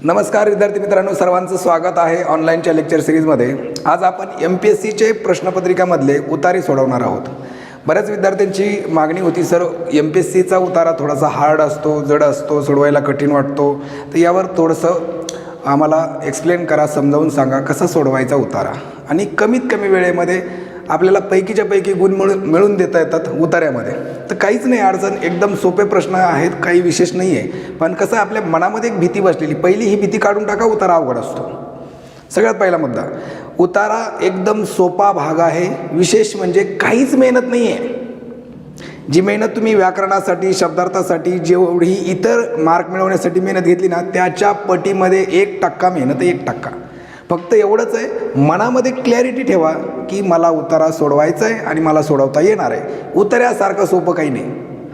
नमस्कार विद्यार्थी मित्रांनो, सर्वांचं स्वागत आहे ऑनलाईनच्या लेक्चर सिरीजमध्ये। आज आपण MPSCचे प्रश्नपत्रिकामधले उतारे सोडवणार आहोत। बऱ्याच विद्यार्थ्यांची मागणी होती, सर MPSCचा उतारा थोडासा हार्ड असतो, जड असतो, सोडवायला कठीण वाटतो, तर यावर थोडंसं आम्हाला एक्सप्लेन करा, समजावून सांगा कसा सोडवायचा उतारा आणि कमीत कमी वेळेमध्ये आपल्याला पैकीच्या पैकी गुण मिळून देता येतात उतार्यामध्ये। तर काहीच नाही अडचण, एकदम सोपे प्रश्न आहेत, काही विशेष नाही आहे। पण कसं आपल्या मनामध्ये एक भीती बसलेली, पहिली ही भीती काढून टाका, उतारा अवघड असतो। सगळ्यात पहिला मुद्दा, उतारा एकदम सोपा भाग आहे, विशेष म्हणजे काहीच मेहनत नाही आहे। जी मेहनत तुम्ही व्याकरणासाठी, शब्दार्थासाठी, जेवढी इतर मार्क मिळवण्यासाठी मेहनत घेतली ना, त्याच्या पटीमध्ये 1% मेहनत आहे, 1%। फक्त एवढंच आहे, मनामध्ये क्लॅरिटी ठेवा की मला उतारा सोडवायचा आहे आणि मला सोडवता येणार आहे। उतार्यासारखं सोपं काही नाही,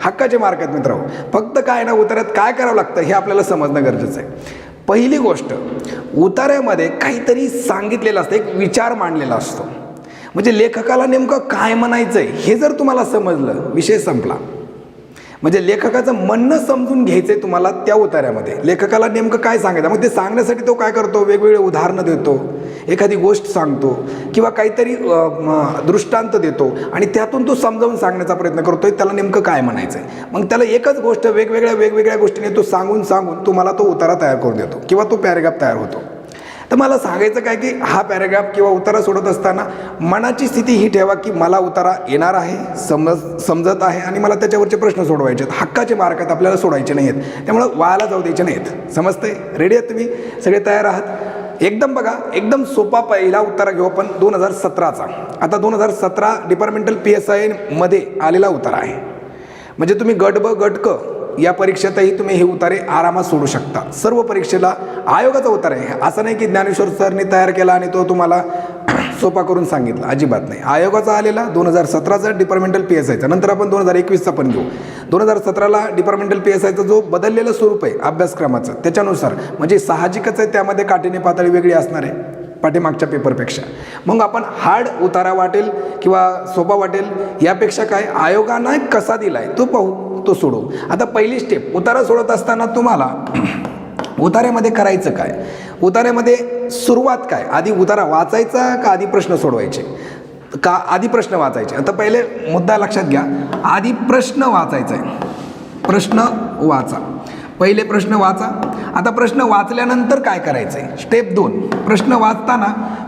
हक्काचे मार्क आहेत मित्रांनो। फक्त काय ना, उतार्यात काय करावं लागतं हे आपल्याला समजणं गरजेचं आहे। पहिली गोष्ट, उतार्यामध्ये काहीतरी सांगितलेलं असतं, एक विचार मांडलेला असतो। म्हणजे लेखकाला नेमकं काय म्हणायचं आहे हे जर तुम्हाला समजलं, विषय संपला। म्हणजे लेखकाचं म्हणणं समजून घ्यायचंय तुम्हाला त्या उतार्यामध्ये, लेखकाला नेमकं काय सांगायचं। मग ते सांगण्यासाठी तो काय करतो, वेगवेगळे उदाहरणं देतो, एखादी गोष्ट सांगतो किंवा काहीतरी दृष्टांत देतो आणि त्यातून तो समजावून सांगण्याचा प्रयत्न करतोय त्याला नेमकं काय म्हणायचं आहे। मग त्याला एकच गोष्ट वेगवेगळ्या गोष्टीने तो सांगून तुम्हाला तो उतारा तयार करून देतो किंवा तो पॅरेग्राफ तयार होतो। तर मला सांगायचं काय की हा पॅरेग्राफ किंवा उतारा सोडत असताना मनाची स्थिती ही ठेवा की मला उतारा येणार आहे, समजत आहे आणि मला त्याच्यावरचे प्रश्न सोडवायचे आहेत। हक्काचे मार्क आहेत, आपल्याला सोडायचे नाही आहेत, त्यामुळे वायाला जाऊ द्यायचे नाहीत। समजतंय? रेडी आहेत तुम्ही? सगळे तयार आहात? एकदम बघा, एकदम सोपा पहिला उतारा घेऊ आपण 2017चा। आता 2017 डिपार्टमेंटल PSI मध्ये आलेला उतारा आहे। म्हणजे तुम्ही गट ब गट क या परीक्षेतही तुम्ही हे उतारे आरामात सोडू शकता। सर्व परीक्षेला आयोगाचा उतारा आहे, असं नाही की ज्ञानेश्वर सरने तयार केला आणि तो तुम्हाला सोपा करून सांगितलं, अजिबात नाही। आयोगाचा आलेला 2017चा डिपार्टमेंटल PSIचा, नंतर आपण 2021चा पण घेऊ। 2017ला डिपार्टमेंटल PSIचा जो बदललेलं स्वरूप आहे अभ्यासक्रमाचं, त्याच्यानुसार म्हणजे साहजिकच आहे त्यामध्ये काठिण्य पातळी वेगळी असणार आहे पाठीमागच्या पेपरपेक्षा। मग आपण हार्ड उतारा वाटेल किंवा सोपा वाटेल यापेक्षा काय आयोगानं कसा दिलाय तो पाहू, तो सोडवू। आता पहिली स्टेप, उतारा सोडत असताना तुम्हाला उतार्यामध्ये करायचं काय, उतार्यामध्ये सुरुवात काय, आधी उतारा वाचायचा का आधी प्रश्न सोडवायचे का आधी प्रश्न वाचायचे। आता पहिले मुद्दा लक्षात घ्या, आधी प्रश्न वाचायचा आहे, प्रश्न वाचा, पहिले प्रश्न वाचा। आता प्रश्न वाचल्यानंतर काय करायचं आहे, स्टेप 2, प्रश्न वाचताना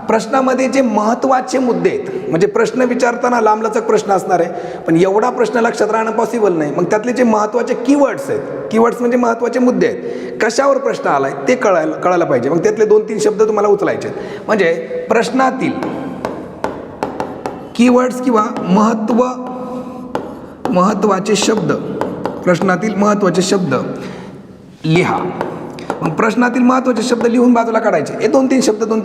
प्रश्नामध्ये जे महत्त्वाचे मुद्दे आहेत, म्हणजे प्रश्न विचारताना लांबलचक प्रश्न असणार आहे, पण एवढा प्रश्न लक्षात राहणं पॉसिबल नाही। मग त्यातले जे महत्त्वाचे कीवर्ड्स आहेत, कीवर्ड्स म्हणजे महत्त्वाचे मुद्दे आहेत, कशावर प्रश्न आलाय ते कळायला पाहिजे। मग त्यातले 2-3 शब्द तुम्हाला उचलायचे आहेत। म्हणजे प्रश्नातील कीवर्ड्स किंवा महत्त्वाचे शब्द, प्रश्नातील महत्त्वाचे शब्द लिहा। मग प्रश्नातील महत्त्वाचे शब्द लिहून बाजूला काढायचे, हे 2-3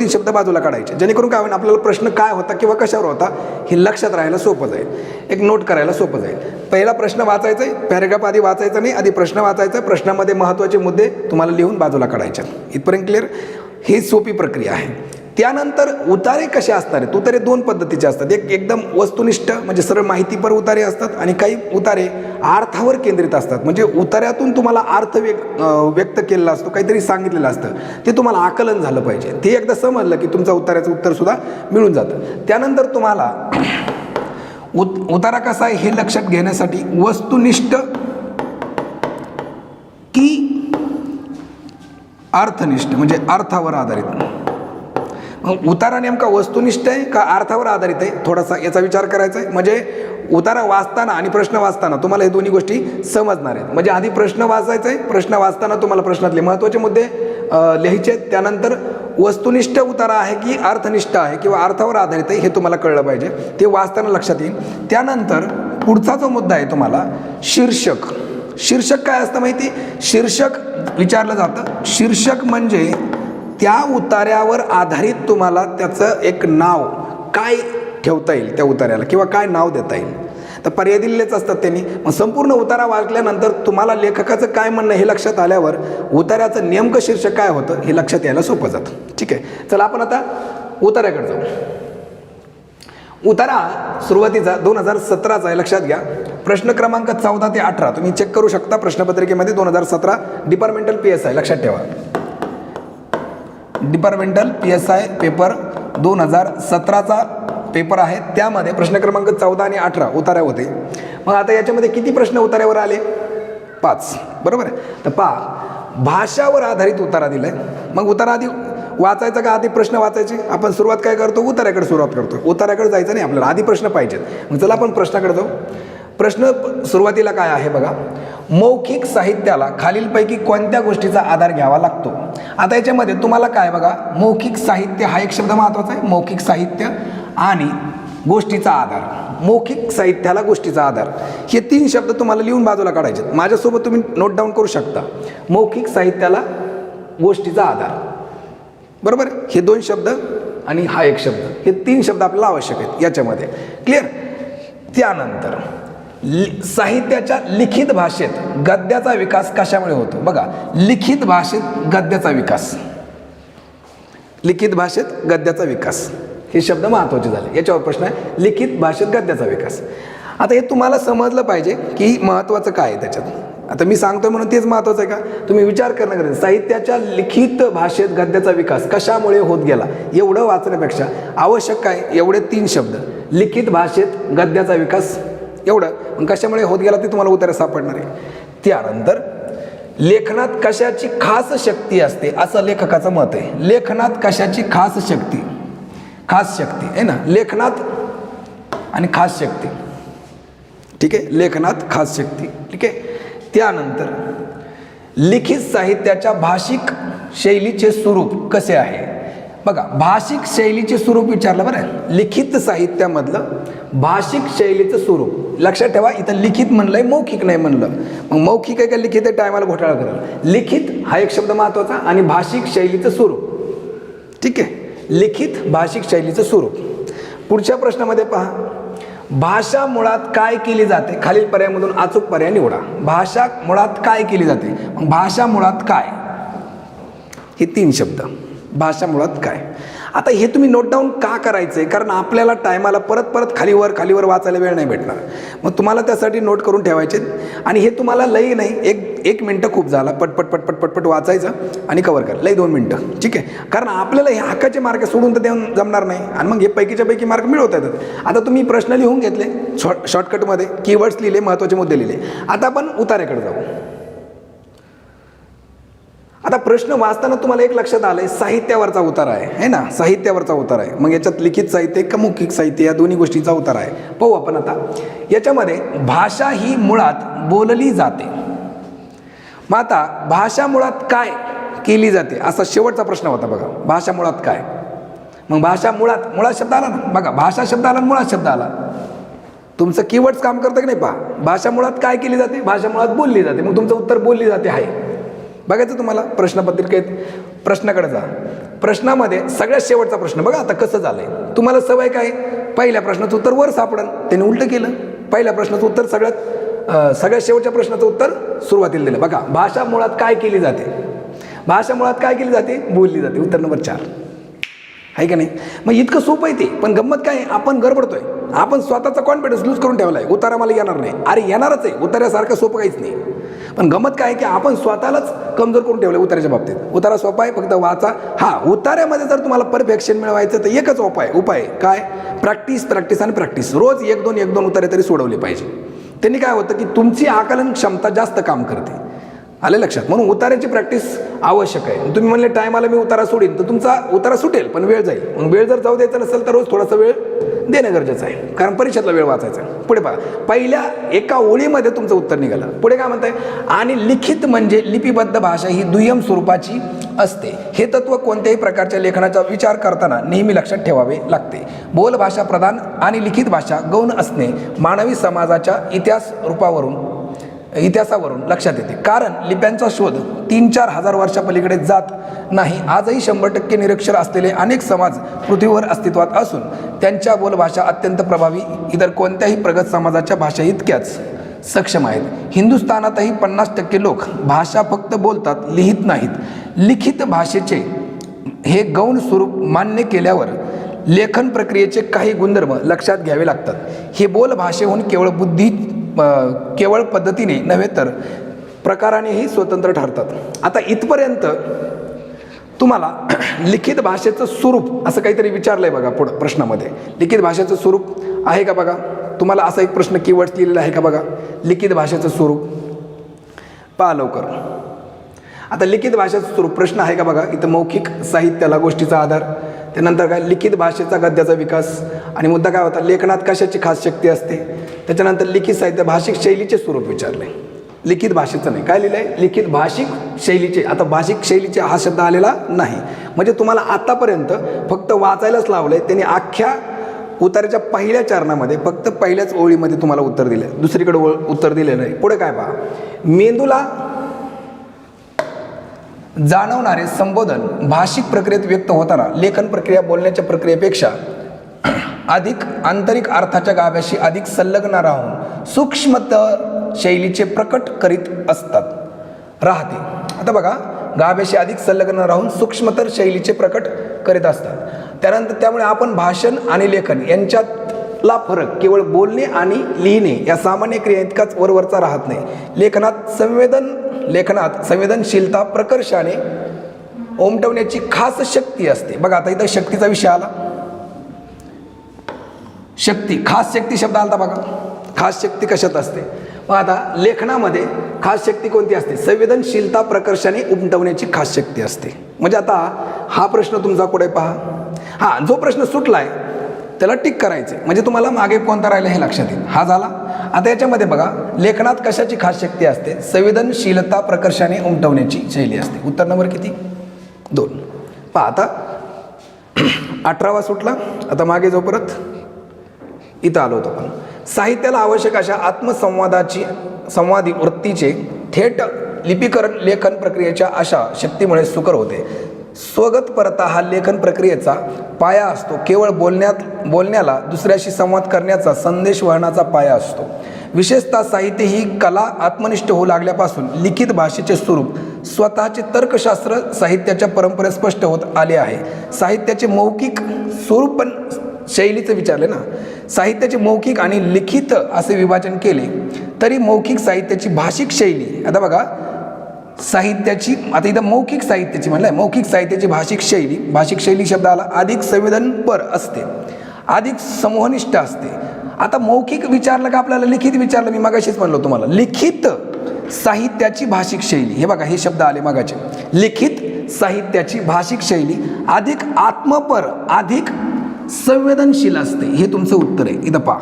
शब्द बाजूला काढायचे, जेणेकरून काय होईल, आपल्याला प्रश्न काय होता किंवा कशावर होता हे लक्षात राहायला सोपं जाईल, एक नोट करायला सोपं जाईल। पहिला प्रश्न वाचायचा आहे, पॅरेग्राफ आधी वाचायचा नाही, आधी प्रश्न वाचायचा, प्रश्नामध्ये महत्त्वाचे मुद्दे तुम्हाला लिहून बाजूला काढायचे। इथपर्यंत क्लिअर? ही सोपी प्रक्रिया आहे। त्यानंतर उतारे कसे असणार आहेत, उतारे 2 पद्धतीचे असतात, एक एकदम वस्तुनिष्ठ म्हणजे सरळ माहितीपर उतारे असतात आणि काही उतारे अर्थावर केंद्रित असतात। म्हणजे उतार्यातून तुम्हाला अर्थ व्यक्त केलेला असतो, काहीतरी सांगितलेलं असतं, ते तुम्हाला आकलन झालं पाहिजे। ते एकदा समजलं की तुमचं उतार्याचं उत्तर सुद्धा मिळून जातं। त्यानंतर तुम्हाला उतारा कसा आहे हे लक्षात घेण्यासाठी वस्तुनिष्ठ की अर्थनिष्ठ म्हणजे अर्थावर आधारित, उतारा नेमका वस्तुनिष्ठ आहे का अर्थावर आधारित आहे, थोडासा याचा विचार करायचा आहे। म्हणजे उतारा वाचताना आणि प्रश्न वाचताना तुम्हाला हे दोन्ही गोष्टी समजणार आहेत। म्हणजे आधी प्रश्न वाचायचा आहे, प्रश्न वाचताना तुम्हाला प्रश्नातले महत्त्वाचे मुद्दे लिहायचे आहेत, त्यानंतर वस्तुनिष्ठ उतारा आहे की अर्थनिष्ठ आहे किंवा अर्थावर आधारित आहे हे तुम्हाला कळलं पाहिजे, ते वाचताना लक्षात येईल। त्यानंतर पुढचा जो मुद्दा आहे तुम्हाला शीर्षक, शीर्षक काय असतं माहिती, शीर्षक विचारलं जातं। शीर्षक म्हणजे त्या उतार्यावर आधारित तुम्हाला त्याचं एक नाव काय ठेवता येईल त्या उतार्याला किंवा काय नाव देता येईल, तर पर्याय दिलेलेच असतात त्यांनी। मग संपूर्ण उतारा वाचल्यानंतर तुम्हाला लेखकाचं काय म्हणणं हे लक्षात आल्यावर उतार्याचं नेमकं शीर्षक काय होतं हे लक्षात यायला सोपं जातं। ठीक आहे, चला आपण आता उतार्याकडे जाऊ। उतारा सुरुवातीचा 2017चा आहे, लक्षात घ्या। प्रश्न क्रमांक 14 ते 18 तुम्ही चेक करू शकता प्रश्नपत्रिकेमध्ये, 2017 डिपार्टमेंटल PSI लक्षात ठेवा। डिपार्टमेंटल PSI पेपर 2017चा पेपर आहे. त्यामध्ये प्रश्न क्रमांक 14 आणि 18 उतार्या होते. मग आता याच्यामध्ये किती प्रश्न उतार्यावर आले? 5. बरोबर आहे. तर पहा, भाषावर आधारित उतारा दिलाय. मग उतारा आधी वाचायचा का आधी प्रश्न वाचायचे? आपण सुरुवात काय करतो? उतार्याकडे सुरुवात करतो. उतार्याकडे जायचं नाही आपल्याला, आधी प्रश्न पाहिजेत. मग चला आपण प्रश्नाकडे जाऊ. प्रश्न सुरुवातीला काय आहे बघा, मौखिक साहित्याला खालीलपैकी कोणत्या गोष्टीचा आधार घ्यावा लागतो? आता याच्यामध्ये तुम्हाला काय बघा, मौखिक साहित्य हा एक शब्द महत्त्वाचा आहे. मौखिक साहित्य आणि गोष्टीचा आधार. मौखिक साहित्याला गोष्टीचा आधार, हे 3 शब्द तुम्हाला लिहून बाजूला काढायचे. माझ्यासोबत तुम्ही नोट डाऊन करू शकता. मौखिक साहित्याला गोष्टीचा आधार, बरोबर. हे 2 शब्द आणि हा 1 शब्द, हे 3 शब्द आपल्याला आवश्यक आहेत याच्यामध्ये. क्लिअर? त्यानंतर साहित्याच्या लिखित भाषेत गद्याचा विकास कशामुळे होतो? बघा, लिखित भाषेत गद्याचा विकास, लिखित भाषेत गद्याचा विकास, हे शब्द महत्त्वाचे झाले. याच्यावर प्रश्न आहे, लिखित भाषेत गद्याचा विकास. आता हे तुम्हाला समजलं पाहिजे की महत्त्वाचं काय आहे त्याच्यात. आता मी सांगतोय म्हणून तेच महत्त्वाचं आहे का? तुम्ही विचार करणं गरजेचं. साहित्याच्या लिखित भाषेत गद्याचा विकास कशामुळे होत गेला, एवढं वाचण्यापेक्षा आवश्यक काय, एवढे 3 शब्द, लिखित भाषेत गद्याचा विकास, एवढं. मग कशामुळे होत गेला ते तुम्हाला उत्तर सापडणार आहे. त्यानंतर लेखनात कशाची खास शक्ती असते असं लेखकाचं मत आहे. लेखनात कशाची खास शक्ती, खास शक्ती आहे ना, लेखनात आणि खास शक्ती. ठीक आहे, लेखनात खास शक्ती. ठीक आहे. त्यानंतर लिखित साहित्याच्या भाषिक शैलीचे स्वरूप कसे आहे? बघा, भाषिक शैलीचे स्वरूप विचारलं बरं. लिखित साहित्यामधलं भाषिक शैलीचं स्वरूप लक्षात ठेवा. इथं लिखित म्हणलंय, मौखिक नाही म्हणलं. मग मौखिक आहे का लिखित आहे, टायमाला घोटाळा करेल. लिखित हा एक शब्द महत्त्वाचा आणि भाषिक शैलीचं स्वरूप. ठीक आहे, लिखित भाषिक शैलीचं स्वरूप. पुढच्या प्रश्नामध्ये पहा, भाषा मुळात काय केली जाते? खालील पर्यायामधून अचूक पर्याय निवडा. भाषा मुळात काय केली जाते? मग भाषा मुळात काय, हे 3 शब्द. भाषा मुळात काय. आता हे तुम्ही नोट डाऊन का करायचं आहे? कारण आपल्याला टायमाला परत परत खालीवर वाचायला वेळ नाही भेटणार. मग तुम्हाला त्यासाठी नोट करून ठेवायचे. आणि हे तुम्हाला लई नाही, एक मिनटं खूप झाला, पटपट वाचायचं आणि कव्हर कर. लई 2 मिनटं. ठीक आहे, कारण आपल्याला हे हक्काचे मार्क सोडून तर देऊन जमणार नाही आणि मग हे पैकीच्या पैकी मार्क मिळवता येतात. आता तुम्ही प्रश्न लिहून घेतले, शॉर्टकटमध्ये कीवर्ड्स लिहिले, महत्त्वाचे मुद्दे लिहिले. आता आपण उतार्याकडे जाऊ. आता प्रश्न वाचताना तुम्हाला एक लक्षात आलंय, साहित्यावरचा उतारा आहे ना, साहित्यावरचा उतारा आहे. मग याच्यात लिखित साहित्य का मौखिक साहित्य, या दोन्ही गोष्टीचा उतारा आहे. पाहू आपण आता. याच्यामध्ये भाषा ही मुळात बोलली जाते. मग आता भाषा मुळात काय केली जाते असा शेवटचा प्रश्न होता बघा. भाषा मुळात काय? मग भाषा मुळात शब्द आला ना बघा, भाषा शब्द आला, मुळात शब्द आला. तुमचं कीवर्ड्स काम करतं की नाही पहा. भाषा मुळात काय केली जाते? भाषा मुळात बोलली जाते. मग तुमचं उत्तर बोलली जाते आहे. बघायचं तुम्हाला प्रश्नपत्रिकेत. प्रश्नाकडे जा. प्रश्नामध्ये सगळ्यात शेवटचा प्रश्न बघा. आता कसं झालंय, तुम्हाला सवय काय, पहिल्या प्रश्नाचं उत्तर वर सापडलं, त्याने उलटं केलं. पहिल्या प्रश्नाचं उत्तर सगळ्यात शेवटच्या प्रश्नाचं उत्तर सुरुवातीला दिलं. बघा, भाषा मुळात काय केली जाते? भाषा मुळात काय केली जाते? बोलली जाते. उत्तर नंबर 4 आहे का नाही? मग इतकं सोपं आहे ते. पण गंमत काय, आपण गडबडतोय. आपण स्वतःचा कॉन्फिडन्स लूज करून ठेवलाय, उतारा मला येणार नाही. अरे येणारच आहे, उतार्यासारखं सोपं काहीच नाही. पण गंमत काय की आपण स्वतःलाच कमजोर करून ठेवलंय उतार्याच्या बाबतीत. उतारा सोपा आहे, फक्त वाचा. हा, उतार्यामध्ये जर तुम्हाला परफेक्शन मिळवायचं तर एकच उपाय काय, प्रॅक्टिस आणि प्रॅक्टिस. रोज 1-2 उतारे तरी सोडवले पाहिजे. त्यांनी काय होतं की तुमची आकलन क्षमता जास्त काम करते. आले लक्षात? म्हणून उतार्याची प्रॅक्टिस आवश्यक आहे. तुम्ही म्हणले टायमाला मी उतारा सोडीन, तर तुमचा उतारा सुटेल पण वेळ जाईल. मग वेळ जर जाऊ द्यायचा नसेल तर रोज थोडासा वेळ देणं गरजेचं आहे, कारण परीक्षेतला वेळ वाचायचा. पुढे पहा, पहिल्या एका ओळीमध्ये तुमचं उत्तर निघालं. पुढे काय म्हणताय, आणि लिखित म्हणजे लिपिबद्ध भाषा ही दुय्यम स्वरूपाची असते. हे तत्व कोणत्याही प्रकारच्या लेखनाचा विचार करताना नेहमी लक्षात ठेवावे लागते. बोल भाषा प्रधान आणि लिखित भाषा गौण असणे मानवी समाजाच्या इतिहासावरून लक्षात येते. कारण लिप्यांचा शोध 3-4 हजार वर्षापलीकडे जात नाही. आजही 100% निरक्षर असलेले अनेक समाज पृथ्वीवर अस्तित्वात असून त्यांच्या बोलभाषा अत्यंत प्रभावी इतर कोणत्याही प्रगत समाजाच्या भाषा इतक्याच सक्षम आहेत. हिंदुस्थानातही 50% लोक भाषा फक्त बोलतात, लिहित नाहीत. लिखित भाषेचे हे गौण स्वरूप मान्य केल्यावर लेखन प्रक्रियेचे काही गुणधर्म लक्षात घ्यावे लागतात. हे बोल भाषेहून केवळ पद्धतीने नव्हे तर प्रकारानेही स्वतंत्र ठरतात. आता इथपर्यंत तुम्हाला लिखित भाषेचं स्वरूप असं काहीतरी विचारलंय बघा पुढं प्रश्नामध्ये. लिखित भाषेचं स्वरूप आहे का बघा. तुम्हाला असा एक प्रश्न कीवर्ड लिहिलेला आहे का बघा. लिखित भाषेचं स्वरूप पहा लवकर. आता लिखित भाषेचं स्वरूप प्रश्न आहे का बघा. इथं मौखिक साहित्याला गोष्टीचा आधार, त्यानंतर काय लिखित भाषेचा गद्याचा विकास, आणि मुद्दा काय होता लेखनात कशाची खास शक्ती असते. त्याच्यानंतर लिखित साहित्य भाषिक शैलीचे स्वरूप विचारले. लिखित भाषेचं नाही, काय लिहिलं आहे लिखित भाषिक शैलीचे. आता भाषिक शैलीचे हा शब्द आलेला नाही, म्हणजे तुम्हाला आतापर्यंत फक्त वाचायलाच लावलंय. त्यांनी अख्ख्या उताराच्या पहिल्या चरणामध्ये फक्त पहिल्याच ओळीमध्ये तुम्हाला उत्तर दिले, दुसरीकडे उत्तर दिले नाही. पुढे काय पहा, मेंदूला जाणवणारे संबोधन भाषिक प्रक्रियेत व्यक्त होताना लेखन प्रक्रिया बोलण्याच्या प्रक्रियेपेक्षा अधिक आंतरिक अर्थाच्या गाभ्याशी अधिक संलग्न राहून सूक्ष्मतर शैलीचे प्रकट करीत असतात राहते. आता बघा, गाभ्याशी अधिक संलग्न राहून सूक्ष्मतर शैलीचे प्रकट करीत असतात. त्यानंतर त्यामुळे आपण भाषण आणि लेखन यांच्यातला फरक केवळ बोलणे आणि लिहिणे या सामान्य क्रिया इतकाच वरवरचा राहत नाही. लेखनात संवेदनशीलता प्रकर्षाने उमटवण्याची खास शक्ती असते. बघा आता इथं शक्तीचा विषय आला. शक्ती, खास शक्ती शब्द आला बघा. खास शक्ती कशात असते. मग आता लेखनामध्ये खास शक्ती कोणती असते. संवेदनशीलता प्रकर्षाने उमटवण्याची खास शक्ती असते. म्हणजे आता हा प्रश्न तुमचा पुढे पहा. हा जो प्रश्न सुटलाय त्याला टिक करायचे, म्हणजे तुम्हाला मागे कोणता राहिला हे लक्षात येईल. हा झाला. आता याच्यामध्ये बघा, लेखनात कशाची खास शक्ती असते. संवेदनशीलता प्रकर्षाने उमटवण्याची शैली असते. उत्तर नंबर किती 2. पहा आता 18वा सुटला. आता मागे जो परत इथं आलो होतो आपण. साहित्याला आवश्यक अशा संवादी वृत्तीचे थेट लिपीकरण लेखन प्रक्रियेच्या अशा शक्तीमुळे सुकर होते. स्वगतपरता हा लेखन प्रक्रियेचा पाया असतो. केवळ बोलण्याला दुसऱ्याशी संवाद करण्याचा संदेश वहनाचा पाया असतो. विशेषतः साहित्य ही कला आत्मनिष्ठ होऊ लागल्यापासून लिखित भाषेचे स्वरूप स्वतःचे तर्कशास्त्र साहित्याच्या परंपरेत स्पष्ट होत आले आहे. साहित्याचे मौखिक स्वरूप पण शैलीचं विचारले ना. साहित्याचे मौखिक आणि लिखित असे विभाजन केले तरी मौखिक साहित्याची भाषिक शैली, आता बघा साहित्याची, आता इथं मौखिक साहित्याची म्हणलंय, मौखिक साहित्याची भाषिक शैली शब्द आला, अधिक संवेदनपर असते, अधिक समूहनिष्ठ असते. आता मौखिक विचारलं का आपल्याला लिखित विचारलं. मी मगाशीच म्हणलो तुम्हाला लिखित साहित्याची भाषिक शैली, हे बघा हे शब्द आले मगाचे. लिखित साहित्याची भाषिक शैली अधिक आत्मपर अधिक संवेदनशील असते. हे तुमचं उत्तर आहे. इथं पहा,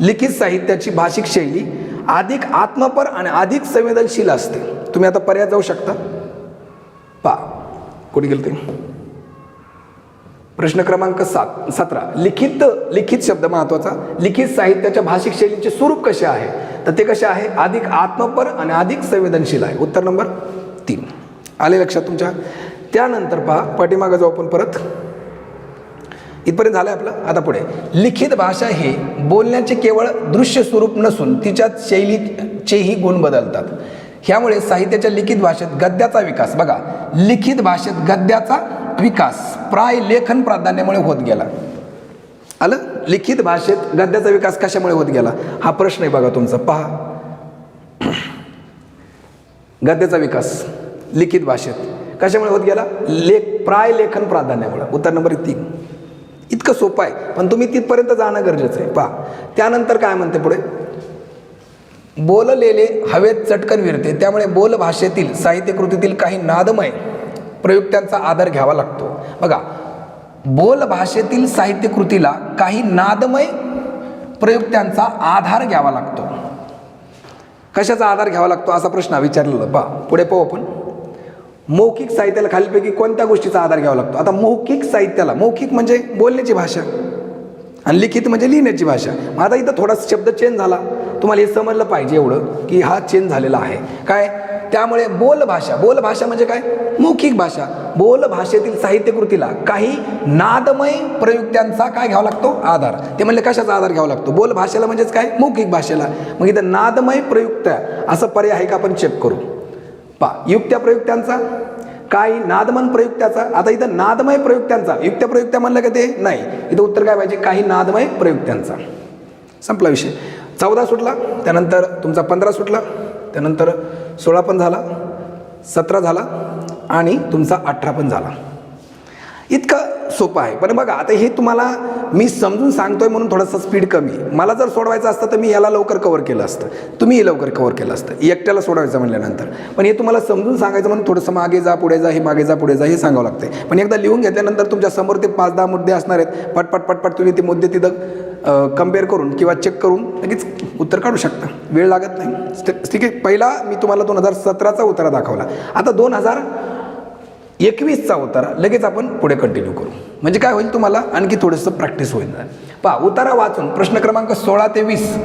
लिखित साहित्याची भाषिक शैली अधिक आत्मपर आणि अधिक संवेदनशील असते. तुम्ही आता पर्याय जाऊ शकता. पहा कुठे गेलं ते प्रश्न क्रमांक 17. लिखित शब्द महत्वाचा. लिखित साहित्याच्या भाषिक शैलीचे स्वरूप कसे आहे, तर ते कसे आहे अधिक आत्मपर आणि अधिक संवेदनशील आहे. उत्तर नंबर 3 आले लक्षात तुमच्या. त्यानंतर पहा पाठीमागे जाऊ आपण परत. इथपर्यंत झालं आपलं. आता पुढे, लिखित भाषा हे बोलण्याचे केवळ दृश्य स्वरूप नसून तिच्यात शैलीचेही गुण बदलतात. ह्यामुळे साहित्याच्या लिखित भाषेत गद्याचा विकास, बघा लिखित भाषेत गद्याचा विकास प्राय लेखन प्राधान्यामुळे होत गेला. आलं. लिखित भाषेत गद्याचा विकास कशामुळे होत गेला हा प्रश्न आहे बघा तुमचा. पहा, गद्याचा विकास लिखित भाषेत कशामुळे होत गेला. प्राय लेखन प्राधान्यामुळे. उत्तर नंबर 3. इतकं सोपं आहे, पण तुम्ही तिथपर्यंत जाणं गरजेचं आहे. पहा त्यानंतर काय म्हणते पुढे, बोललेले हवेत चटकन विरते, त्यामुळे बोल भाषेतील साहित्यकृतीतील काही नादमय प्रयुक्त्यांचा आधार घ्यावा लागतो. बघा, बोल भाषेतील साहित्यकृतीला काही नादमय प्रयुक्त्यांचा आधार घ्यावा लागतो. कशाचा आधार घ्यावा लागतो असा प्रश्न विचारलेला. पहा पुढे पाहू आपण. मौखिक साहित्याला खालीलपैकी कोणत्या गोष्टीचा आधार घ्यावा लागतो. आता मौखिक साहित्याला, मौखिक म्हणजे बोलण्याची भाषा आणि लिखित म्हणजे लिहिण्याची भाषा. मग आता इथं थोडा शब्द चेंज झाला, तुम्हाला हे समजलं पाहिजे एवढं की हा चेंज झालेला आहे. काय, त्यामुळे बोल भाषा म्हणजे काय मौखिक भाषा. बोल भाषेतील साहित्यकृतीला काही नादमय प्रयुक्त्यांचा काय घ्यावा लागतो आधार. ते म्हणजे कशाचा आधार घ्यावा लागतो. बोल भाषेला म्हणजेच काय मौखिक भाषेला. मग इथं नादमय प्रयुक्त असं पर्याय आहे का आपण चेक करू. पहा, युक्त्या प्रयुक्त्यांचा, काही नादमन प्रयुक्त्याचा. आता इथं नादमय प्रयुक्त्यांचा, युक्त्या प्रयुक्त्या म्हणलं का ते नाही. इथं उत्तर काय पाहिजे काही नादमय प्रयुक्त्यांचा. संपला विषय. 14 सुटला, त्यानंतर तुमचा 15 सुटला, त्यानंतर 16 पण झाला, 17 झाला आणि तुमचा 18 पण झाला. इतकं सोपं आहे. पण बघा आता हे तुम्हाला मी समजून सांगतोय म्हणून थोडंसं स्पीड कमी. मला जर सोडवायचं असतं तर मी याला लवकर कव्हर केलं असतं, तुम्हीही लवकर कव्हर केलं असतं एकट्याला सोडवायचं म्हणल्यानंतर. पण हे तुम्हाला समजून सांगायचं म्हणून थोडंसं मागे जा पुढे जा, हे मागे जा पुढे जा हे सांगावं लागतं. पण एकदा लिहून घेतल्यानंतर तुमच्या समोर ते 5-10 मुद्दे असणार आहेत. पटपट पटपट तुम्ही ते मुद्दे तिथं कम्पेअर करून किंवा चेक करून लगेच उत्तर काढू शकता, वेळ लागत नाही. ठीक आहे. पहिला मी तुम्हाला 2017चा उतारा दाखवला. आता 2021चा उतारा लगेच आपण पुढे कंटिन्यू करू. म्हणजे काय होईल, तुम्हाला आणखी थोडंसं प्रॅक्टिस होईल. पहा, उतारा वाचून प्रश्न क्रमांक 16 ते 20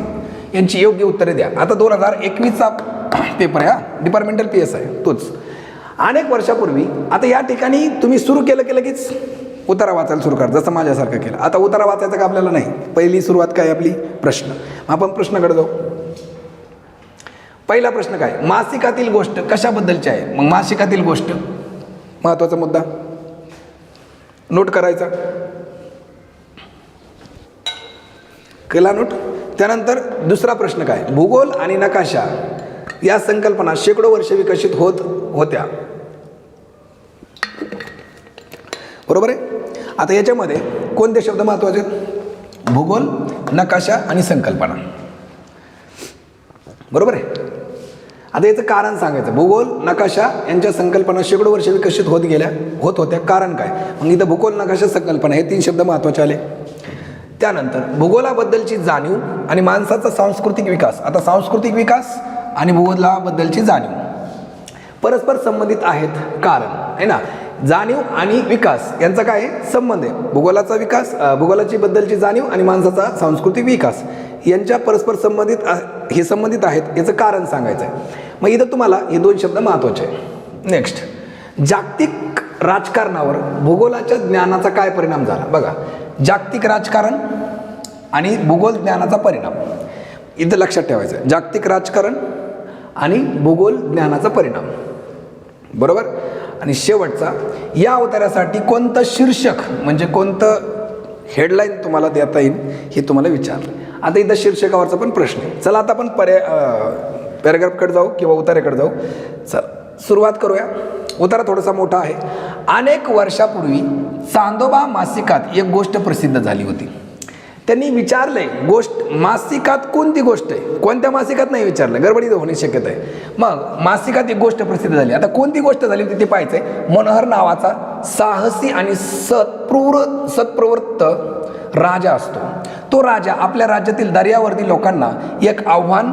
यांची योग्य उत्तरे द्या. आता 2021चा पेपर आहे, हा डिपार्टमेंटल PS आहे तोच. अनेक वर्षापूर्वी आता या ठिकाणी तुम्ही सुरू केलं की लगेच उतारा वाचायला सुरू करा, जसं माझ्यासारखं केलं. आता उतारा वाचायचा का आपल्याला नाही, पहिली सुरुवात काय आपली प्रश्न. आपण प्रश्नाकडे जाऊ. पहिला प्रश्न काय, मासिकातील गोष्ट कशाबद्दलची आहे. मग मासिकातील गोष्ट महत्वाचा मुद्दा नोट करायचा, केला नोट. त्यानंतर दुसरा प्रश्न काय, भूगोल आणि नकाशा या संकल्पना शेकडो वर्ष विकसित होत होत्या. बरोबर आहे. आता याच्यामध्ये कोणते शब्द महत्वाचे, भूगोल, नकाशा आणि संकल्पना. बरोबर आहे. आता याचं कारण सांगायचं, भूगोल नकाशा यांच्या संकल्पना शेकडो वर्ष विकसित होत होत्या. कारण काय, मग इथं भूगोल नकाशा संकल्पना हे 3 शब्द महत्त्वाचे आले. त्यानंतर भूगोलाबद्दलची जाणीव आणि माणसाचा सांस्कृतिक विकास. आता सांस्कृतिक विकास आणि भूगोलाबद्दलची जाणीव परस्पर संबंधित आहेत. कारण आहे ना, जाणीव आणि विकास यांचा काय संबंध आहे. भूगोलाचा विकास, भूगोलाची बद्दलची जाणीव आणि माणसाचा सांस्कृतिक विकास यांच्या परस्पर संबंधित आहेत, याचं कारण सांगायचं आहे. मग इथं तुम्हाला हे 2 शब्द महत्त्वाचे आहे. नेक्स्ट, जागतिक राजकारणावर भूगोलाच्या ज्ञानाचा काय परिणाम झाला. बघा, जागतिक राजकारण आणि भूगोल ज्ञानाचा परिणाम इथं लक्षात ठेवायचं आहे. जागतिक राजकारण आणि भूगोल ज्ञानाचा परिणाम. बरोबर. आणि शेवटचा, या उतार्यासाठी कोणतं शीर्षक म्हणजे कोणतं हेडलाईन तुम्हाला देता येईल हे तुम्हाला विचारलं. आता इथं शीर्षकावरचा पण प्रश्न आहे. चला आता आपण पॅराग्राफकडे जाऊ किंवा उतार्याकडे जाऊ. चला सुरुवात करूया. उतारा थोडासा मोठा आहे. अनेक वर्षापूर्वी चांदोबा मासिकात एक गोष्ट प्रसिद्ध झाली होती. त्यांनी विचारलंय गोष्ट मासिकात कोणती गोष्ट आहे, कोणत्या मासिकात नाही विचारलं, गडबडीत होण्याची शक्यता आहे. मग मासिकात एक गोष्ट प्रसिद्ध झाली. आता कोणती गोष्ट झाली होती ते पाहायचंय. मनोहर नावाचा साहसी आणि सत्प्रवृत्त राजा असतो. तो राजा आपल्या राज्यातील दर्यावर्दी लोकांना एक आव्हान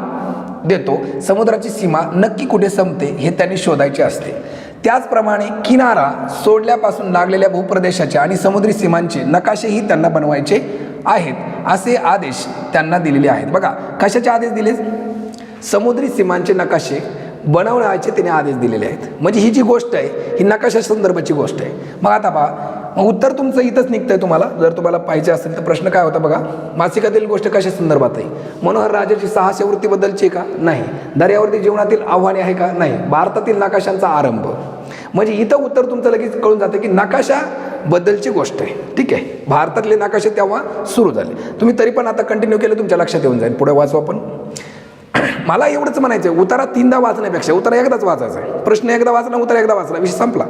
देतो. समुद्राची सीमा नक्की कुठे संपते हे त्यांनी शोधायचे असते. त्याचप्रमाणे किनारा सोडल्यापासून लागलेल्या भूप्रदेशाचे आणि समुद्री सीमांचे नकाशेही त्यांना बनवायचे आहेत, असे आदेश त्यांना दिलेले आहेत. बघा, कशाचे आदेश दिले, समुद्री सीमांचे नकाशे बनवण्याचे त्याने आदेश दिलेले आहेत. म्हणजे ही जी गोष्ट आहे ही नकाशा संदर्भाची गोष्ट आहे. मग आता पहा, मग उत्तर तुमचं इथंच निघतंय. तुम्हाला जर तुम्हाला पाहिजे असेल तर प्रश्न काय होता बघा, मासिकातील गोष्ट कशा संदर्भात आहे. मनोहर राजाची साहसी वृत्तीबद्दलची का नाही, दर्यावरती जीवनातील आव्हाने आहे का नाही, भारतातील नकाशांचा आरंभ. म्हणजे इथं उत्तर तुमचं लगेच कळून जातं की नकाशा बद्दलची गोष्ट आहे. ठीक आहे, भारतातले नकाशे तेव्हा सुरू झाले. तुम्ही तरी पण आता कंटिन्यू केलं तुमच्या लक्षात येऊन जाईल. पुढे वाचू आपण. मला एवढंच म्हणायचं आहे, उतारा 3दा वाचण्यापेक्षा उतारा एकदाच वाचायचा आहे. प्रश्न एकदा वाचला, उतारा एकदा वाचला, विषय संपला.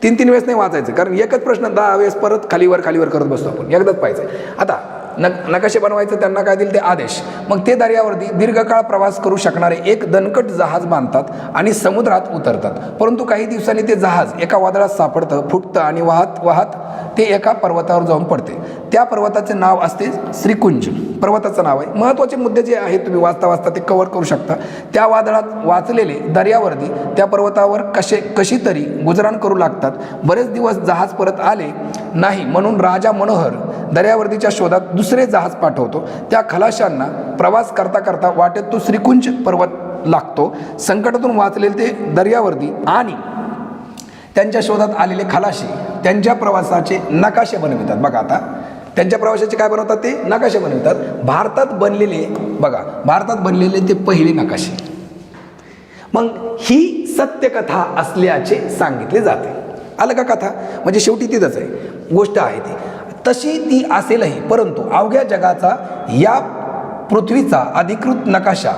3-3 वेळेस नाही वाचायचं, कारण एकच प्रश्न 10 वेळेस परत खालीवर करत बसतो आपण. एकदाच पाहिजे. आता नकाशे बनवायचं त्यांना काय दिले ते आदेश. मग ते दर्यावरती दीर्घकाळ प्रवास करू शकणारे एक दणकट जहाज बांधतात आणि समुद्रात उतरतात. परंतु काही दिवसांनी ते जहाज एका वादळात सापडतं, फुटतं आणि वाहत ते एका पर्वतावर जाऊन पडते. त्या पर्वताचे नाव असते श्रीकुंज, पर्वताचं नाव आहे. महत्त्वाचे मुद्दे जे आहेत तुम्ही वाचता ते कव्हर करू शकता. त्या वादळात वाचलेले दर्यावरती त्या पर्वतावर कशी तरी गुजराण करू लागतात. बरेच दिवस जहाज परत आले नाही, म्हणून राजा मनोहर दर्यावर्दीच्या शोधात दुसरे जहाज पाठवतो. त्या खलाशांना प्रवास करता करता वाटेत तो श्रीकुंज पर्वत लागतो. संकटातून वाचलेले ते दर्यावर्दी आणि त्यांच्या शोधात आलेले खलाशी त्यांच्या प्रवासाचे नकाशे बनवितात. बघा, आता त्यांच्या प्रवासाचे काय बनवतात ते नकाशे बनवतात. भारतात बनलेले ते पहिले नकाशे. मग ही सत्यकथा असल्याचे सांगितले जाते. आलं का कथा, म्हणजे शेवटी तिथंच आहे, गोष्ट आहे ती तशी ती असेलही. परंतु अवघ्या जगाचा या पृथ्वीचा अधिकृत नकाशा,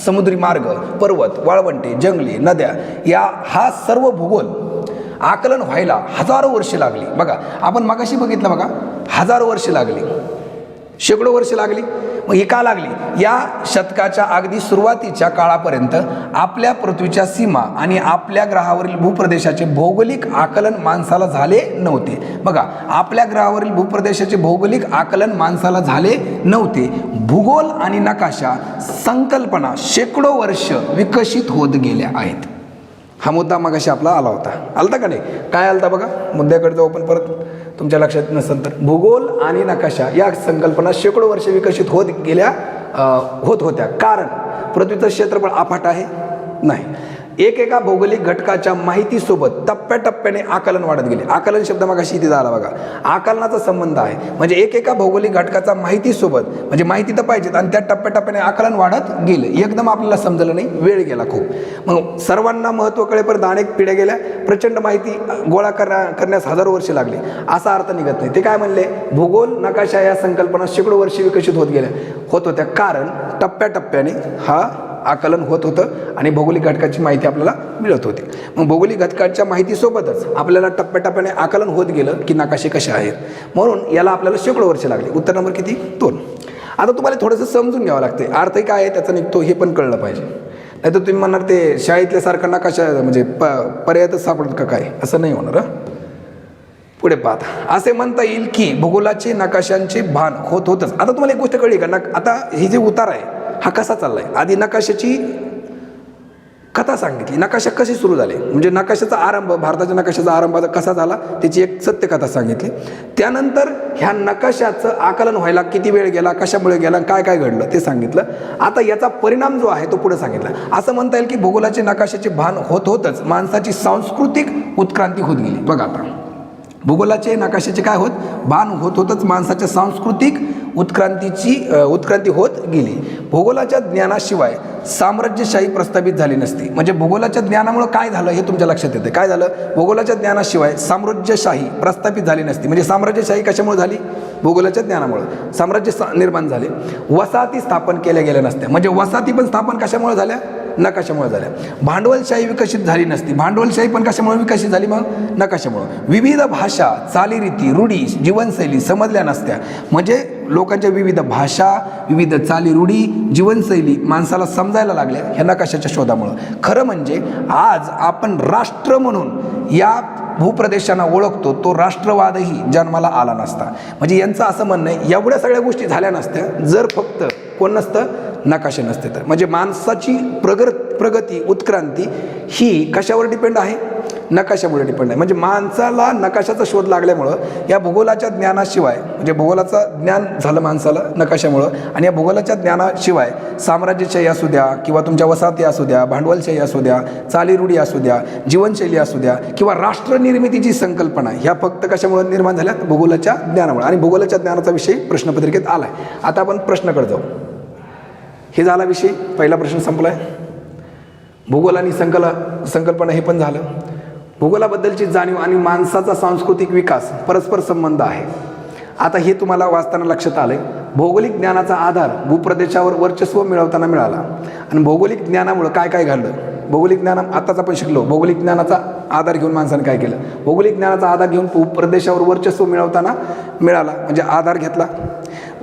समुद्री मार्ग, पर्वत, वाळवंटे, जंगले, नद्या हा सर्व भूगोल आकलन व्हायला हजारो वर्षे लागली. बघा आपण मगाशी बघितलं बघा, हजारो वर्षे लागली, शेकडो वर्ष लागली. मग ही का लागली? या शतकाच्या अगदी सुरुवातीच्या काळापर्यंत आपल्या पृथ्वीच्या सीमा आणि आपल्या ग्रहावरील भूप्रदेशाचे भौगोलिक आकलन माणसाला झाले नव्हते. बघा आपल्या ग्रहावरील भूप्रदेशाचे भौगोलिक आकलन माणसाला झाले नव्हते. भूगोल आणि नकाशा संकल्पना शेकडो वर्ष विकसित होत गेल्या आहेत. हा मुद्दा मगाशी आपला आला होता. आलता का नाही? काय आलता बघा, मुद्द्याकडे जाऊ आपण परत, तुमच्या लक्षात नसेल तर. भूगोल आणि नकाशा या संकल्पना शेकडो वर्ष विकसित होत होत्या. कारण पृथ्वीचं क्षेत्रफळ अफाट आहे? नाही. एकेका भौगोलिक घटकाच्या माहितीसोबत टप्प्याटप्प्याने आकलन वाढत गेले. आकलन शब्द मगाशी इथे झाला बघा, आकलनाचा संबंध आहे. म्हणजे एकेका भौगोलिक घटकाचा माहितीसोबत, म्हणजे माहिती तर पाहिजेत आणि त्या टप्प्याटप्प्याने आकलन वाढत गेले. एकदम आपल्याला समजलं नाही, वेळ गेला खूप. मग सर्वांना महत्त्व कळेपर्यंत अनेक पिढ्या गेल्या, प्रचंड माहिती गोळा करण्यास हजारो वर्ष लागली, असा अर्थ निघत नाही. ते काय म्हणले? भूगोल नकाशा या संकल्पना शेकडो वर्षे विकसित होत होत्या. कारण टप्प्याटप्प्याने हा आकलन होत होतं आणि भौगोलिक घटकाची माहिती आपल्याला मिळत होती. मग भौगोलिक घटकाच्या माहितीसोबतच आपल्याला टप्प्याटप्प्याने आकलन होत गेलं की नकाशे कसे आहेत. म्हणून याला आपल्याला शेकडो वर्ष लागली. उत्तर नंबर किती? 2. आता तुम्हाला थोडंसं समजून घ्यावं लागते, अर्थ काय आहे त्याचा निघतो हे पण कळलं पाहिजे. नाही तर तुम्ही म्हणणार ते शाळेतल्यासारखा नकाशा म्हणजे पर्यायच सापडत का काय, असं नाही होणार. पुढे पाहता असे म्हणता येईल की भूगोलाचे नकाशांचे भान होतच. आता तुम्हाला एक गोष्ट कळली का? आता ही जे उतार आहे हा कसा चाललाय? आधी नकाशाची कथा सांगितली, नकाशा कसे सुरू झाले, म्हणजे नकाशाचा आरंभ, भारताच्या नकाशाचा आरंभ कसा झाला त्याची एक सत्य कथा सांगितली. त्यानंतर ह्या नकाशाचं आकलन व्हायला किती वेळ गेला, कशामुळे गेला, काय काय घडलं ते सांगितलं. आता याचा परिणाम जो आहे तो पुढे सांगितला. असं म्हणता येईल की भूगोलाचे नकाशाचे भान होतच माणसाची सांस्कृतिक उत्क्रांती होत गेली. बघा आता भूगोलाचे नकाशाचे काय भान होतच माणसाच्या सांस्कृतिक उत्क्रांती होत गेली. भूगोलाच्या ज्ञानाशिवाय साम्राज्यशाही प्रस्थापित झाली नसती. म्हणजे भूगोलाच्या ज्ञानामुळे काय झालं हे तुमच्या लक्षात येते. काय झालं? भूगोलाच्या ज्ञानाशिवाय साम्राज्यशाही प्रस्थापित झाली नसती. म्हणजे साम्राज्यशाही कशामुळे झाली? भूगोलाच्या ज्ञानामुळे साम्राज्य निर्माण झाले. वसाहती स्थापन केल्या गेल्या नसत्या. म्हणजे वसाहती पण स्थापन कशामुळे झाल्या? नकाशामुळे झाल्या. भांडवलशाही विकसित झाली नसती. भांडवलशाही पण कशामुळे विकसित झाली? मग नकाशामुळे. विविध भाषा, चालीरीती, रूढी, जीवनशैली समजल्या नसत्या. म्हणजे लोकांच्या विविध भाषा, विविध चाली, रूढी, जीवनशैली माणसाला समजायला लागल्या ह्या नकाशाच्या शोधामुळं. खरं म्हणजे आज आपण राष्ट्र म्हणून या भूप्रदेशांना ओळखतो तो राष्ट्रवादही जन्माला आला नसता. म्हणजे यांचं असं म्हणणं आहे एवढ्या सगळ्या गोष्टी झाल्या नसत्या जर फक्त कोण नसतं? नकाशे नसते तर. म्हणजे माणसाची प्रगती उत्क्रांती ही कशावर डिपेंड आहे? नकाशामुळे डिपेंड आहे. म्हणजे माणसाला नकाशाचा शोध लागल्यामुळं या भूगोलाच्या ज्ञानाशिवाय, म्हणजे भूगोलाचं ज्ञान झालं माणसाला नकाशामुळं, आणि या भूगोलाच्या ज्ञानाशिवाय साम्राज्यशाही असू द्या किंवा तुमच्या वसाहती असू द्या, भांडवलशाही असू द्या, चालीरूढी असू द्या, जीवनशैली असू द्या किंवा राष्ट्रनिर्मितीची संकल्पना ह्या फक्त कशामुळे निर्माण झाल्या? भूगोलाच्या ज्ञानामुळे. आणि भूगोलाच्या ज्ञानाचा विषय प्रश्नपत्रिकेत आलाय. आता आपण प्रश्नाकडे जाऊ. हे झाला विषय, पहिला प्रश्न संपलाय. भूगोल आणि संकल्पना हे पण झालं. भूगोलाबद्दलची जाणीव आणि माणसाचा सांस्कृतिक विकास परस्पर संबंध आहे. आता हे तुम्हाला वाचताना लक्षात आलंय. भौगोलिक ज्ञानाचा आधार भूप्रदेशावर वर्चस्व मिळवताना मिळाला. आणि भौगोलिक ज्ञानामुळे काय काय घडलं? भौगोलिक ज्ञान आताच आपण शिकलो. भौगोलिक ज्ञानाचा आधार घेऊन माणसाने काय केलं? भौगोलिक ज्ञानाचा आधार घेऊन भूप्रदेशावर वर्चस्व मिळवताना मिळाला. म्हणजे आधार घेतला.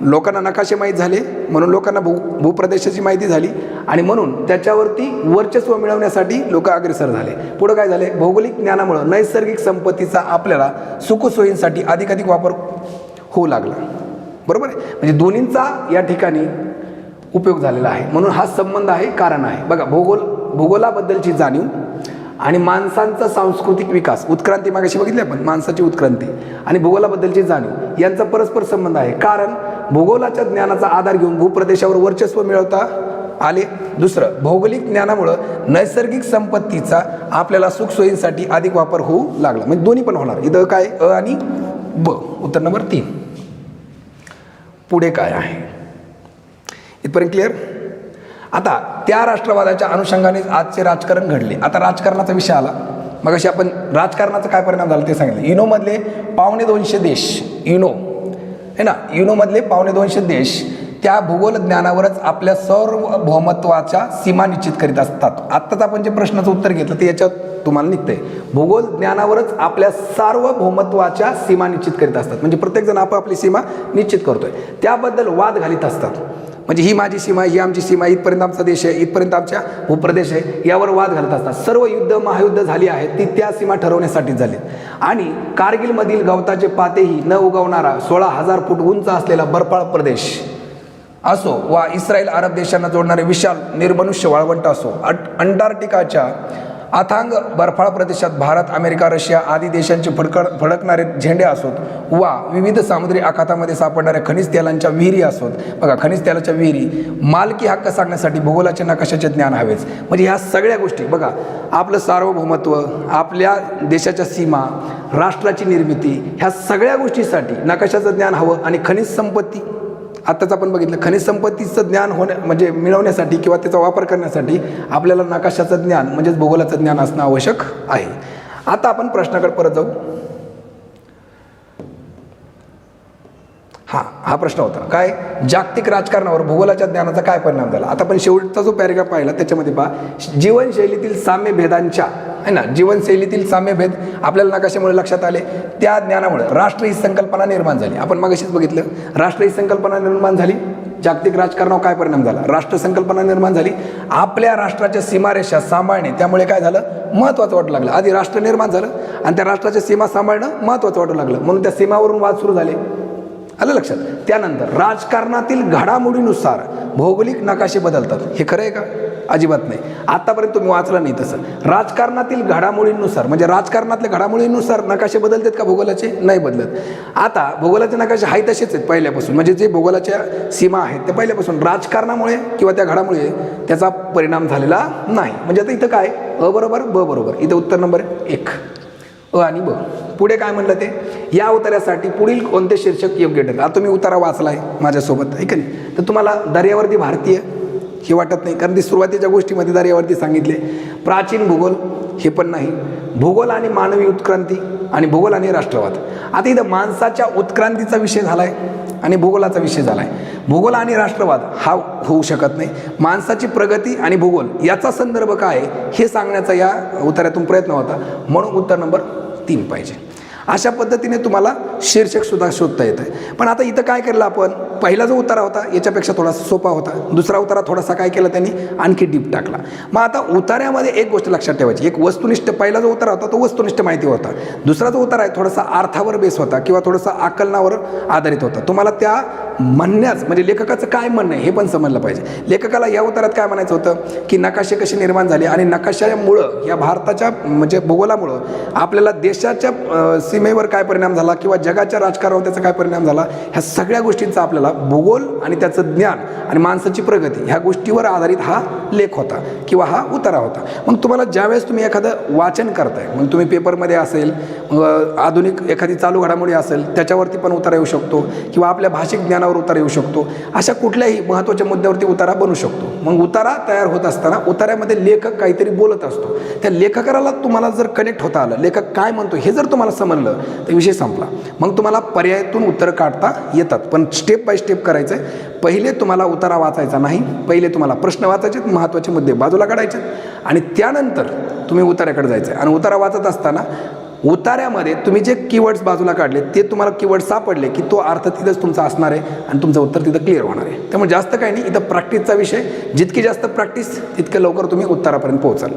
लोकांना नकाशे माहीत झाले म्हणून लोकांना भूप्रदेशाची माहिती झाली आणि म्हणून त्याच्यावरती वर्चस्व मिळवण्यासाठी लोक अग्रेसर झाले. पुढे काय झाले? भौगोलिक ज्ञानामुळे नैसर्गिक संपत्तीचा आपल्याला सुखसोयींसाठी अधिकाधिक वापर होऊ लागला. बरोबर आहे? म्हणजे दोन्हींचा या ठिकाणी उपयोग झालेला आहे. म्हणून हा संबंध आहे, कारण आहे. बघा भूगोलाबद्दलची जाणीव आणि माणसांचा सांस्कृतिक विकास, उत्क्रांती मागाशी बघितली आपण, माणसाची उत्क्रांती आणि भूगोलाबद्दलची जाणीव यांचा परस्पर संबंध आहे. कारण भूगोलाच्या ज्ञानाचा आधार घेऊन भूप्रदेशावर वर्चस्व मिळवता आले. दुसरं, भौगोलिक ज्ञानामुळं नैसर्गिक संपत्तीचा आपल्याला सुखसोयींसाठी अधिक वापर होऊ लागला. म्हणजे दोन्ही पण होणार. इथं काय? अ आणि ब. उत्तर नंबर 3. पुढे काय आहे इथपर्यंत क्लिअर? आता त्या राष्ट्रवादाच्या अनुषंगाने आजचे राजकारण घडले. आता राजकारणाचा विषय आला. मग अशी आपण राजकारणाचा काय परिणाम झाला ते सांगितलं. युनोमधले 250 देश, युनो है ना, युनोमधले 250 देश त्या भूगोल ज्ञानावरच आपल्या सार्वभौमत्वाच्या सीमा निश्चित करीत असतात. आत्ताच आपण जे प्रश्नाचं उत्तर घेतलं ते याच्यात तुम्हाला निघतंय. भूगोल ज्ञानावरच आपल्या सार्वभौमत्वाच्या सीमा निश्चित करीत असतात. म्हणजे प्रत्येकजण आपापली सीमा निश्चित करतोय, त्याबद्दल वाद घालीत असतात. म्हणजे ही माझी सीमा, ही आमची सीमा, इथपर्यंत आमचा देश आहे, इथपर्यंत आमच्या भूप्रदेश आहे, यावर वाद घालत असतात. सर्व युद्ध महायुद्ध झाली आहेत ती त्या सीमा ठरवण्यासाठीच झाली. आणि कारगिलमधील गवताचे पातेही न उगवणारा 16,000 फूट उंच असलेला बर्फाळ प्रदेश असो वा इस्रायल अरब देशांना जोडणारे विशाल निर्मनुष्य वाळवंट असो, अंटार्क्टिकाच्या अथांग बर्फाळ प्रदेशात भारत, अमेरिका, रशिया आदी देशांचे फडकणारे झेंडे असोत वा विविध सामुद्री आखातामध्ये सापडणाऱ्या खनिज तेलांच्या विहिरी असोत. बघा, खनिज तेलाच्या विहिरी, मालकी हक्क सांगण्यासाठी भूगोलाचे नकाशाचे ज्ञान हवेच. म्हणजे ह्या सगळ्या गोष्टी बघा, आपलं सार्वभौमत्व, आपल्या देशाच्या सीमा, राष्ट्राची निर्मिती, ह्या सगळ्या गोष्टीसाठी नकाशाचं ज्ञान हवं. आणि खनिज संपत्ती, आत्ताच आपण बघितलं, खनिज संपत्तीचं ज्ञान म्हणजे मिळवण्यासाठी किंवा त्याचा वापर करण्यासाठी आपल्याला नकाशाचं ज्ञान म्हणजेच भूगोलाचं ज्ञान असणं आवश्यक आहे. आता आपण प्रश्नाकडे परत जाऊ. हा प्रश्न होता काय, जागतिक राजकारणावर भूगोलाच्या ज्ञानाचा काय परिणाम झाला. आता आपण शेवटचा जो पॅरेग्राफ पाहिला त्याच्यामध्ये पहा, जीवनशैलीतील साम्यभेदांच्या आहे ना, जीवनशैलीतील साम्यभेद आपल्याला नकाशामुळे लक्षात आले. त्या ज्ञानामुळे राष्ट्र ही संकल्पना निर्माण झाली. आपण मगाशीच बघितलं, राष्ट्र ही संकल्पना निर्माण झाली. जागतिक राजकारणावर काय परिणाम झाला, राष्ट्र संकल्पना निर्माण झाली. आपल्या राष्ट्राच्या सीमारेषा सांभाळणे त्यामुळे काय झालं, महत्त्वाचं वाटू लागलं. आधी राष्ट्र निर्माण झालं आणि त्या राष्ट्राच्या सीमा सांभाळणं महत्त्वाचं वाटू लागलं, म्हणून त्या सीमावरून वाद सुरू झाले. आलं लक्षात. त्यानंतर राजकारणातील घडामोडीनुसार भौगोलिक नकाशे बदलतात. हे खरं आहे का, अजिबात नाही. आतापर्यंत तुम्ही वाचलं नाही तसं. राजकारणातील घडामोडींनुसार म्हणजे राजकारणातल्या घडामोडींनुसार नकाशे बदलतात का भूगोलाचे, नाही बदलत. आता भूगोलाचे नकाशे आहे तसेच आहेत पहिल्यापासून, म्हणजे जे भूगोलाच्या सीमा आहेत ते पहिल्यापासून राजकारणामुळे किंवा त्या घडामुळे त्याचा परिणाम झालेला नाही. म्हणजे आता इथं काय, अ बरोबर ब बरोबर, इथं उत्तर नंबर 1 अ आणि ब. पुढे काय म्हणलं ते, या उतार्यासाठी पुढील कोणते शीर्षक योग्य ठरतात. आता तुम्ही उतारा वाचलाय माझ्यासोबत आहे का नाही, तर तुम्हाला दर्यावर्दी भारतीय हे वाटत नाही, कारण ती सुरुवातीच्या गोष्टीमध्ये दर्यावरती सांगितले. प्राचीन भूगोल हे पण नाही. भूगोल आणि मानवी उत्क्रांती आणि भूगोल आणि राष्ट्रवाद. आता इथं माणसाच्या उत्क्रांतीचा विषय झालाय आणि भूगोलाचा विषय झालाय. भूगोल आणि राष्ट्रवाद हा होऊ शकत नाही. माणसाची प्रगती आणि भूगोल याचा संदर्भ काय हे सांगण्याचा या उत्तरातून प्रयत्न होता, म्हणून उत्तर नंबर 3 पाहिजे. अशा पद्धतीने तुम्हाला शीर्षक सुद्धा शोधता येतं. पण आता इथं काय केलं आपण, पहिला जो उतारा होता याच्यापेक्षा थोडासा सोपा होता. दुसरा उतारा थोडासा काय केला त्यांनी, आणखी डीप टाकला. मग आता उतार्यामध्ये एक गोष्ट लक्षात ठेवायची, एक वस्तुनिष्ठ, पहिला जो उतारा होता तो वस्तुनिष्ठ माहिती होता. दुसरा जो उतारा आहे थोडासा अर्थावर बेस होता किंवा थोडासा आकलनावर आधारित होता. तुम्हाला त्या म्हणण्याच म्हणजे लेखकाचं काय म्हणणं आहे हे पण समजलं पाहिजे. लेखकाला या उतारात काय म्हणायचं होतं की नकाशे कसे निर्माण झाले आणि नकाशामुळं या भारताच्या म्हणजे भूगोलामुळं आपल्याला देशाच्या सीमेवर काय परिणाम झाला किंवा जगाच्या राजकारणावर त्याचा काय परिणाम झाला, ह्या सगळ्या गोष्टींचा आपल्याला भूगोल आणि त्याचं ज्ञान आणि माणसाची प्रगती ह्या गोष्टीवर आधारित हा लेख होता किंवा हा उतारा होता. मग तुम्हाला ज्यावेळेस तुम्ही एखादं वाचन करताय, मग तुम्ही पेपरमध्ये असेल, आधुनिक एखादी चालू घडामोडी असेल त्याच्यावरती पण उतारा येऊ शकतो किंवा आपल्या भाषिक ज्ञानावर उतारा येऊ शकतो. अशा कुठल्याही महत्त्वाच्या मुद्द्यावरती उतारा बनू शकतो. मग उतारा तयार होत असताना उतार्यामध्ये लेखक काहीतरी बोलत असतो. त्या लेखकाला तुम्हाला जर कनेक्ट होता आलं, लेखक काय म्हणतो हे जर तुम्हाला समजलं तर विषय संपला. मग तुम्हाला पर्यायातून उत्तर काढता येतात, पण स्टेप बाय स्टेप करायचं आहे. पहिले तुम्हाला उतारा वाचायचा नाही, पहिले तुम्हाला प्रश्न वाचायचे, महत्त्वाचे मुद्दे बाजूला काढायचे आणि त्यानंतर तुम्ही उतार्याकडे जायचं आहे. आणि उतारा वाचत असताना उतार्यामध्ये तुम्ही जे कीवर्ड्स बाजूला काढले ते तुम्हाला कीवर्ड सापडले की तो अर्थ तिथंच तुमचा असणार आहे आणि तुमचं उत्तर तिथं क्लिअर होणार आहे. त्यामुळे जास्त काही नाही, इथं प्रॅक्टिसचा विषय. जितकी जास्त प्रॅक्टिस तितकं लवकर तुम्ही उत्तरापर्यंत पोहोचाल.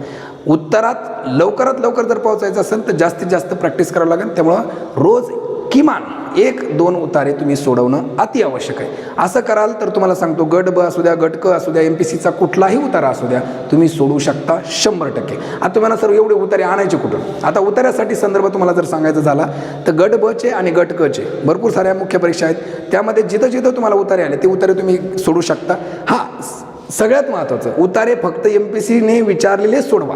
उत्तरात लवकरात लवकर जर पोहोचायचं असेल तर जास्तीत जास्त प्रॅक्टिस करावं लागेल. त्यामुळं रोज किमान 1-2 उतारे तुम्ही सोडवणं अति आवश्यक आहे. असं कराल तर तुम्हाला सांगतो, गट ब असू द्या, गट क असू द्या, MPSCचा कुठलाही उतारा असू द्या तुम्ही सोडू शकता 100%. आता तुम्हाला सर एवढे उतारे आणायचे कुठून. आता उतार्यासाठी संदर्भ तुम्हाला जर सांगायचा झाला तर गट ब चे आणि गट क चे भरपूर साऱ्या मुख्य परीक्षा आहेत, त्यामध्ये जिथं जिथं तुम्हाला उतारे आले ते उतारे तुम्ही सोडू शकता. सगळ्यात महत्त्वाचं, उतारे फक्त MPSCने विचारलेले सोडवा,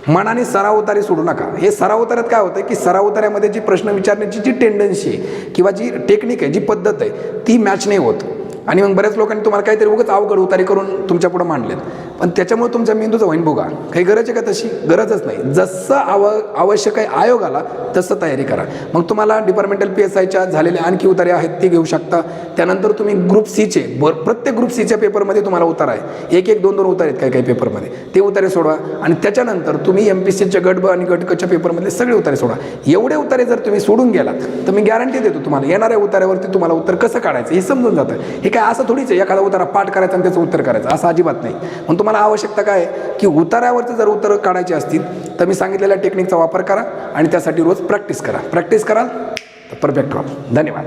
मनाने सराव उतारे सोडू नका. हे सराव उतार्यात काय होतं की सराव उतार्यामध्ये जी प्रश्न विचारण्याची जी टेंडन्सी आहे किंवा जी टेक्निक आहे, जी पद्धत आहे ती मॅच नाही होत. आणि मग बऱ्याच लोकांनी तुम्हाला काहीतरी उगाच अवघड उतारे करून तुमच्या पुढे मांडलेत, पण त्याच्यामुळे तुमच्या मेंदूचं होईन बघा. काही गरज आहे का तशी? गरजच नाही. जसं आवश्यक आहे आयोग आला तसं तयारी करा. मग तुम्हाला डिपार्टमेंटल PSIच्या झालेले आणखी उतारे आहेत ते घेऊ शकता. त्यानंतर तुम्ही ग्रुप सीचे प्रत्येक ग्रुप सीच्या पेपरमध्ये तुम्हाला उतार आहे, एक एक दोन दोन उतार आहेत काही काही पेपरमध्ये, ते उतारे सोडवा. आणि त्याच्यानंतर तुम्ही MPSCच्या गट ब आणि गट क च्या पेपरमधले सगळे उतारे सोडा. एवढे उतारे जर तुम्ही सोडून गेलात तर मी गॅरंटी देतो तुम्हाला येणाऱ्या उतार्यावरती तुम्हाला उत्तर कसं काढायचं हे समजून जातं. हे काय असं थोडीच आहे एखादा उतारा पाठ करायचा आणि त्याचं उत्तर करायचं, असं अजिबात नाही. मग तुम्हाला आवश्यकता काय आहे की उतार्यावरती जर उत्तर काढायची असतील तर मी सांगितलेल्या टेक्निकचा वापर करा आणि त्यासाठी रोज प्रॅक्टिस करा. प्रॅक्टिस कराल तर परफेक्ट व्हाल. धन्यवाद.